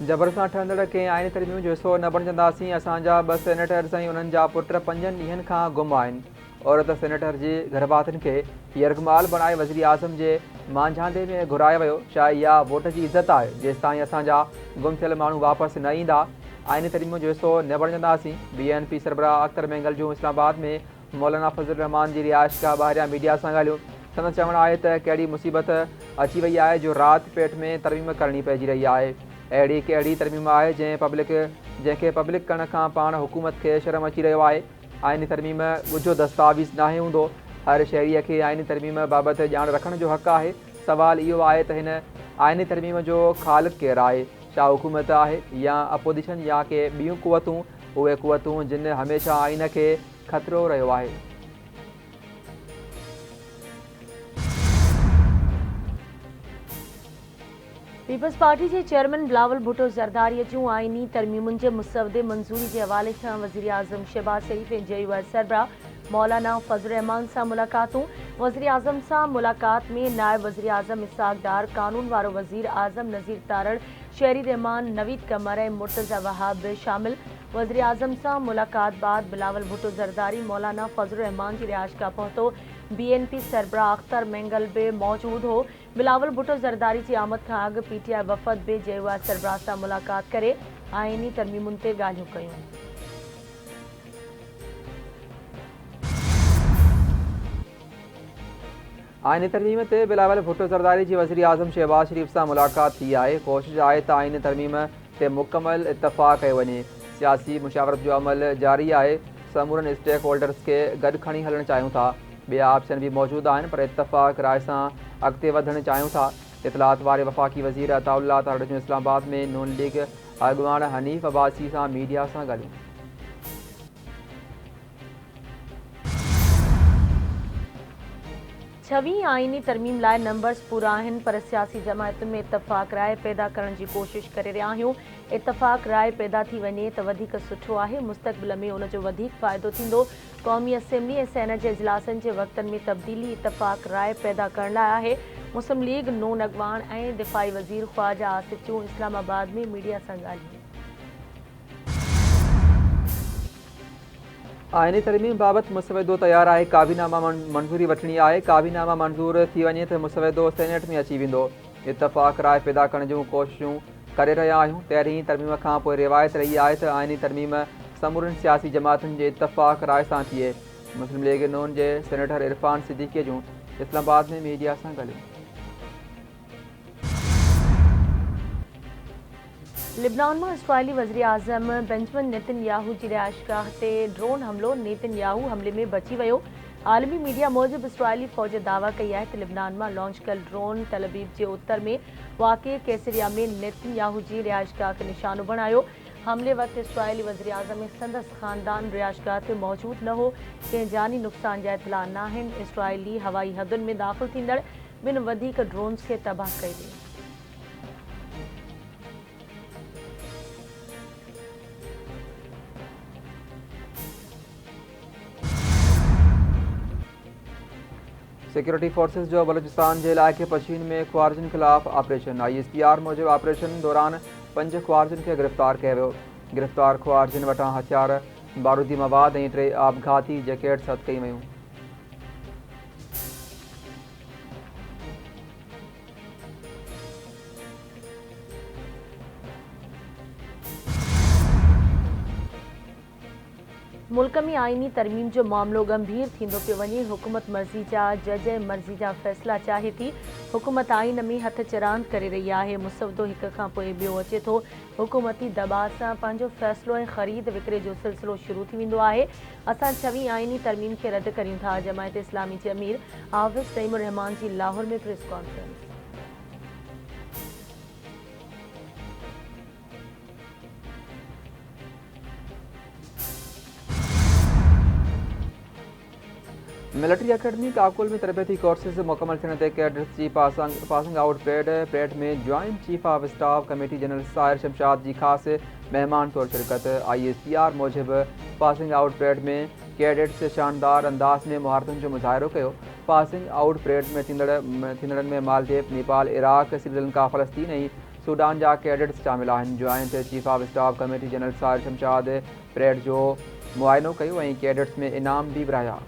जबर सां ठहंदड़ कंहिं आइन तरमीम जो हिसो न बणिजंदासीं। असांजा 2 सेनेटर्स ऐं उन्हनि जा पुट 5 ॾींहंनि खां गुम आहिनि। औरत सेनेटर जी घरभातियुनि खे यरगमाल बणाए वज़ीर आज़म जे मांझांदे में घुरायो वियो। छा इहा वोट जी इज़त आहे? जेसिताईं असांजा गुम थियल माण्हू वापसि न ईंदा, आइन तरमीम जो हिसो न बणिजंदासीं। BNP सरबराह अख्तर मेंगल जूं इस्लामाबाद में मौलाना फज़ल रहमान जी रिहाइशगाह ॿाहिरियां मीडिया सां ॻाल्हियूं। संदसि चवणु आहे त कहिड़ी मुसीबत अची वई आहे जो राति पेट में तरमीम करणी पइजी रही आहे। अहिड़ी कहिड़ी तरमीम आहे जंहिंखे पब्लिक करण खां पाण हुकूमत खे शर्म अची रहियो आहे। आइनी तरमीम ॻुझो दस्तावेज़ नाहे हूंदो। हर शहरीअ खे आइनी तरमीम बाबति ॼाण रखण जो हक़ आहे। सवाल इहो आहे त हिन आइनी तरमीम जो ख़ालिक़ केरु आहे? छा हुकूमत आहे या अपोजिशन या के ॿियूं क़ुवतूं? उहे क़ुवतूं जिन हमेशह आइन खे ख़तरो रहियो आहे। पीपल्स पार्टी के चेयरमैन बिलावल भुट्टो ज़रदारी जूं आइनी तरमीमुनि जे मुसवदे मंज़ूरी के हवाले सां वज़ीर आज़म शहबाज शरीफ ऐं JUI सरबराह मौलाना फज़ल रहमान सां मुलाक़ातूं। वज़ीर आज़म सां मुलाक़ात में नायब वज़ीर आज़म इसहाक़ डार, कानून वारो वज़ीर आज़म नज़ीर तारड़, शहरी रहमान नवीद कमर ऐं मुर्तज़ा वहाब बि शामिल। वज़ीर आज़म सां मुलाक़ात बाद बिलावल भुट्टो ज़रदारी मौलाना फज़ल रहमान की रिहाइशगाह पहुतो। BNP सरबराह अख्तर मेंगल बि मौजूद हो। बिलावल भुट्टो ज़रदारी जी आमद खां अॻु PTI वफ़द बि JUI सरबराह सां मुलाक़ात करे आइनी तरमीमुनि ते ॻाल्हियूं कयूं। आइनी तरमीम ते बिलावल भुट्टो ज़रदारी जी वज़ीर आज़म शहबाज शरीफ सां मुलाक़ात थी आहे। कोशिश आहे त आइनी तरमीम ते मुकमल इतफ़ाक़ कयो वञे। सियासी मुशावरत जो अमल जारी आहे। समूरनि स्टेक होल्डर्स खे गॾु खणी हलणु चाहियूं था। ॿिया ऑप्शन बि मौजूदु आहिनि, पर इतफ़ाक़ राय सां अॻिते वधणु चाहियूं था। इतलात वारे वफ़ाक़ी वज़ीर अताउल्लाह तारड़ जूं इस्लामाबाद में नून लीग अॻुवान हनीफ़ अब्बासी सां मीडिया सां ॻाल्हियूं। छवीं आइनी तरमीम लाइ नंबर्स पूरा आहिनि, पर सियासी जमायतुनि में इतफ़ाक़ राय पैदा करण जी कोशिश करे रहिया आहियूं। इतफ़ाक़ राय पैदा थी वञे त वधीक सुठो आहे। मुस्तक़बिल में उन जो वधीक फ़ाइदो थींदो। क़ौमी असेंबली ऐं सेनेट जे इजलासनि जे वक़्तनि में तब्दीली इतफ़ाक़ राय पैदा करण लाइ आहे। मुस्लिम लीग नून अॻवान ऐं दिफ़ाई वज़ीर ख़्वाजा आसिफ़ जूं इस्लामाबाद में मीडिया सां ॻाल्हियूं। आइनी तरमीम बाबति मुसवदो तयारु आहे। काबीनामा मंज़ूरी वठणी आहे। काबीनामा मंज़ूर थी वञे त मुसवदो सेनेट में अची वेंदो। इतफ़ाक़ राय पैदा करण जूं कोशिशूं करे रहिया आहियूं। तेरहीं तरमीम खां पोइ रिवायत रही आहे त आइनी तरमीम समूरनि सियासी जमातुनि जे इतफ़ाक़ राय सां थिए। मुस्लिम लीग नून जे सेनेटर इरफान सिद्दीक़ी जूं इस्लामाबाद में मीडिया सां ॻाल्हियूं। लिबनान में इसराइली वज़ीर आज़म बेंजामिन नेतन्याहू की रिहाइशगाह ते ड्रोन हमलो। नेतन्याहू हमले में बची वियो। आलमी मीडिया मूजिब इसराइली फ़ौज दावा कई है कि लिबनान में लॉन्च कल ड्रोन तल अबीब के उत्तर में वाक़े कैसरिया में नेतन्याहू की रिहाइशगाह के निशानो बणायो। हमले वक्त इसराइली वज़ीर आज़म ऐं संदसि ख़ानदान रिहाइशगाह ते मौजूद न हो। कंहिं जानी नुक़सान जा इतला न आहिनि। इसराइली हवाई हदुनि में दाख़िल थींदड़ ॿिनि वधीक ड्रोन्स खे तबाह कई वई। सिक्योरिटी फोर्सेस जो बलूचिस्तान के इलाके पशीन में ख्वारिजन खिलाफ ऑपरेशन। ISPR मूजिब ऑपरेशन दौरान 5 ख्वारिजन के गिरफ़्तार किया वियो। गिरफ़्तार ख्वारिजन वटां हथियार, बारूदी मवाद ऐं 3 आपघाती जैकेट्स हथ कई वयूं। मुल्क में आइनी तरमीम जो मामलो गंभीर थींदो पियो वञे। हुकूमत मर्ज़ी जा जज ऐं मर्ज़ी जा फ़ैसिला चाहे थी। हुकूमत आइन में हथ चरांद करे रही आहे। मुसवदो हिक खां पोइ ॿियो अचे थो। हुकूमती दबाव सां पंहिंजो फ़ैसिलो ऐं ख़रीद विकिरे जो सिलसिलो शुरू थी वेंदो आहे। असां छवीं आइनी तरमीम खे रद्द करियूं था। जमायत इस्लामी जे अमीर हाफ़िज़ तैमूर रहमान जी लाहौर में press conference. Military academy Kakul में तरबती कोर्सेज मुकम्मल थियण ते कैडेट्स जी पासिंग आउट परेड में joint chief of staff committee general Sahir Shamshad ji ख़ासि महिमान तौर शिरकत। ISPR मूजिब पासिंग आउट परेड में कैडेट्स शानदार अंदाज़ में महारतुनि जो मुज़ाहिरो कयो। पासिंग आउट परेड में थींदड़नि में मालदीव, नेपाल, इराक, श्रीलंका, फ़लस्तीन ऐं सूडान जा कैडेट्स शामिल आहिनि। Joint chief of staff committee general Sahir Shamshad parade जो मुआइनो कयो ऐं कैडेट्स में इनाम भी विराया।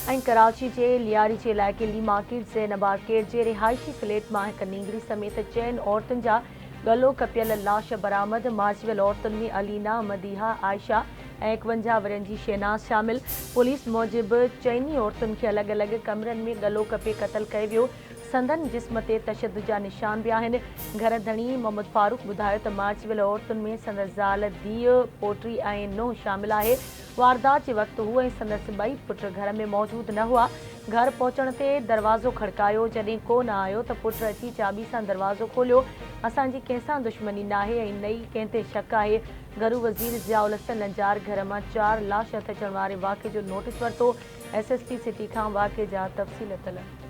ऐं कराची के लियारी के इलाइक़े ली मार्केट ज़ैनब आर्केड जे रिहायशी फ्लैट मां हिक नींगरी समेत 4 औरतुनि जा गलो कपियल लाश बरामद। मारियल औरतुनि में अलीना, मदीहा, आयशा ऐं 51 वरनि जी शहनाज शामिल। पुलिस मूजिब चइनी औरतुनि खे अलॻि अलॻि कमरनि में गलो कपे क़तल कयो वियो। संदन जिस्म ते तशद्दुद जा निशान भी आहिनि। घर धणी मोहम्मद फारूक ॿुधायो त मारियल औरतुनि में संदसि ज़ाल, धीउ, पोटी ऐं नुंहुं शामिल आहे। वारदात जे वक़्तु हू ऐं संदसि 2 पुट घर में मौजूद न हुआ। घर पहुचण ते दरवाज़ो खड़कायो, जॾहिं को न आयो त पुट अची चाबी सां दरवाज़ो खोलियो। असांजी कंहिंसां दुश्मनी नाहे ऐं नई कंहिं ते शक आहे। घरू वज़ीर ज़ियाउल हसन नजार घर मां 4 लाश हथ अचण वारे वाक़े जो नोटिस वरितो। SSP सिटी खां वाक़े जा तफ़सील तलब।